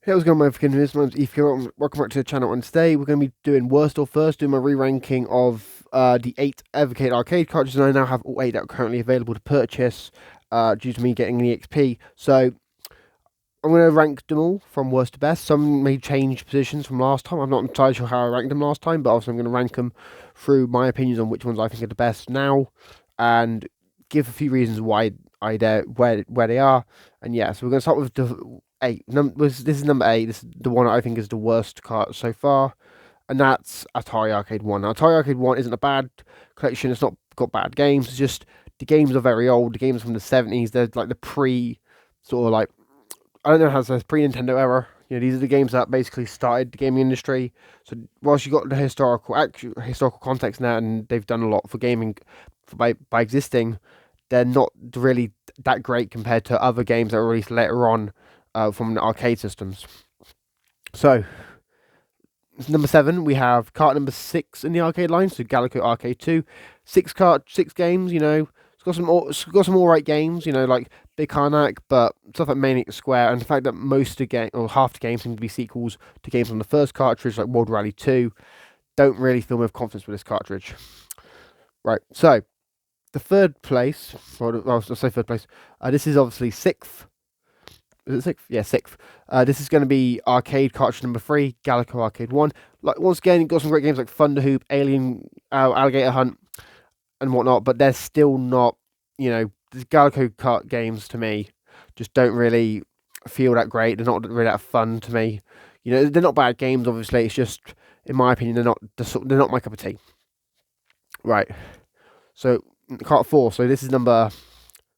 Hey, what's going on, my friends? My name's Ethan. Welcome back to the channel, and today we're going to be doing worst or first, doing my re-ranking of the 8 Evercade Arcade cartridges, and I now have all 8 that are currently available to purchase due to me getting the XP. So I'm going to rank them all from worst to best. Some may change positions from last time. I'm not entirely sure how I ranked them last time, but also I'm going to rank them through my opinions on which ones I think are the best now, and give a few reasons why where they are. And yeah, so we're going to start with the 8. This is number 8. This is the one I think is the worst cart so far, and that's Atari Arcade 1. Now, Atari Arcade 1 isn't a bad collection. It's not got bad games. It's just the games are very old. The games from the 70s. They're like the pre sort of like, I don't know how to say, pre-Nintendo era. You know, these are the games that basically started the gaming industry. So whilst you got the historical context now, and they've done a lot for gaming by existing, they're not really that great compared to other games that were released later on from the arcade systems. So number 7, we have cart number 6 in the arcade line. So Gaelco Arcade 2, 6 games. You know, it's got some all right games. You know, like Big Karnak, but stuff like Maniac Square, and the fact that most of the game or half the games seem to be sequels to games on the first cartridge, like World Rally 2, don't really fill me with confidence with this cartridge. Right, so the third place, or I'll say third place. This is obviously sixth. Is it sixth? Yeah, sixth. This is going to be arcade cartridge number 3, Jaleco Arcade 1. Like, once again, you've got some great games like Thunder Hoop, Alien, Alligator Hunt, and whatnot, but they're still not, you know, the Gaelco kart games to me just don't really feel that great. They're not really that fun to me. You know, they're not bad games, obviously. It's just, in my opinion, they're not my cup of tea. Right. So cart 4. So this is number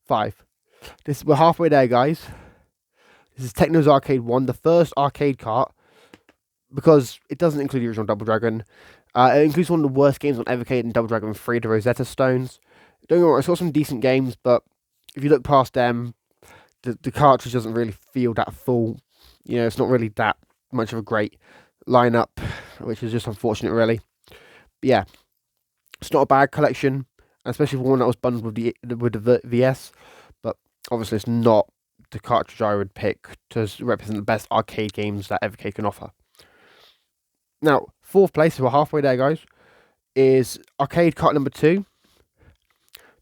5. We're halfway there, guys. This is Technos Arcade 1, the first arcade cart, because it doesn't include the original Double Dragon. It includes one of the worst games on Evercade and Double Dragon 3, the Rosetta Stones. Don't get me wrong, it's got some decent games, but if you look past them, the cartridge doesn't really feel that full. You know, it's not really that much of a great lineup, which is just unfortunate, really. But yeah, it's not a bad collection, especially for one that was bundled with the VS. But obviously, it's not the cartridge I would pick to represent the best arcade games that Evercade can offer. Now, fourth place, so we're halfway there, guys, is arcade cart number 2,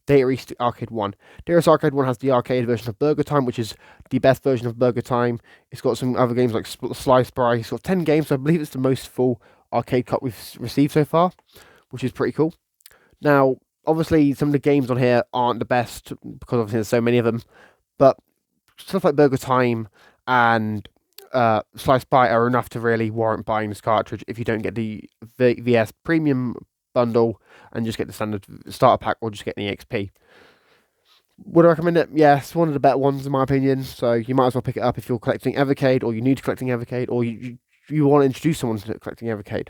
Data East Arcade 1. Data East Arcade 1 has the arcade version of Burger Time, which is the best version of Burger Time. It's got some other games like Slice Spry. It's got 10 games, so I believe it's the most full arcade cart we've received so far, which is pretty cool. Now, obviously, some of the games on here aren't the best because obviously there's so many of them, but stuff like Burger Time and Slice Spry are enough to really warrant buying this cartridge if you don't get the VS Premium bundle and just get the standard starter pack or just get the XP. Would I recommend it? Yes, it's one of the better ones in my opinion, so you might as well pick it up if you're collecting Evercade, or you're new to collecting Evercade, or you want to introduce someone to collecting Evercade.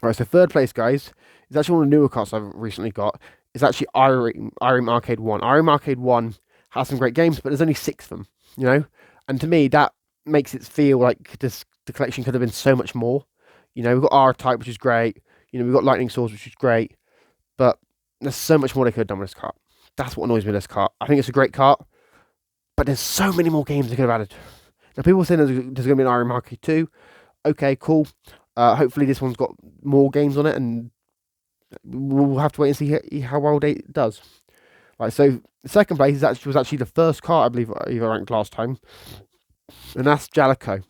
Alright, so third place, guys, is actually one of the newer carts I've recently got. It's actually Irem Arcade 1. Irem Arcade 1 has some great games, but there's only 6 of them, you know? And to me, that makes it feel like the collection could have been so much more. You know, we've got R-Type, which is great. You know, we've got Lightning Swords, which is great. But there's so much more they could have done with this cart. That's what annoys me with this cart. I think it's a great cart, but there's so many more games they could have added. Now, people saying there's going to be an Irem Arcade 2. Okay, cool. Hopefully this one's got more games on it, and we'll have to wait and see how well it does. Right, so the second place was actually the first cart I believe I ranked last time, and that's Jaleco,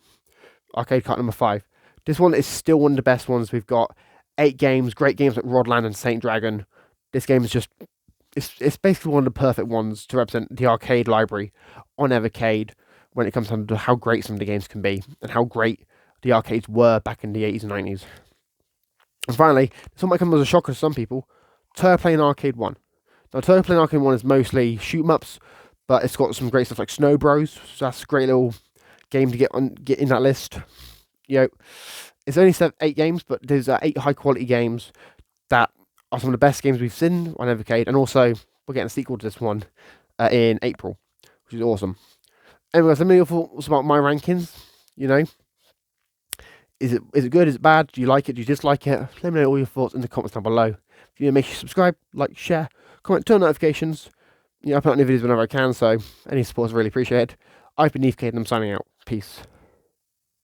arcade cart number 5. This one is still one of the best ones. We've got 8 games, great games like Rodland and Saint Dragon. This game is just, it's basically one of the perfect ones to represent the arcade library on Evercade when it comes down to how great some of the games can be and how great the arcades were back in the 80s and 90s. And finally, this one might come as a shocker to some people, Toaplan Arcade 1. Now, Toaplan Arcade 1 is mostly shoot-em-ups, but it's got some great stuff like Snow Bros, so that's a great little game to get in that list. You know, it's only 8 games, but there's 8 high-quality games that are some of the best games we've seen on Evercade, and also we're getting a sequel to this one in April, which is awesome. Anyways, let me know your thoughts about my rankings. You know, is it good? Is it bad? Do you like it? Do you dislike it? Let me know all your thoughts in the comments down below. If you make sure you subscribe, like, share, comment, turn on notifications. You know, I put out new videos whenever I can, so any support is really appreciated. I've been Evercade and I'm signing out. Peace.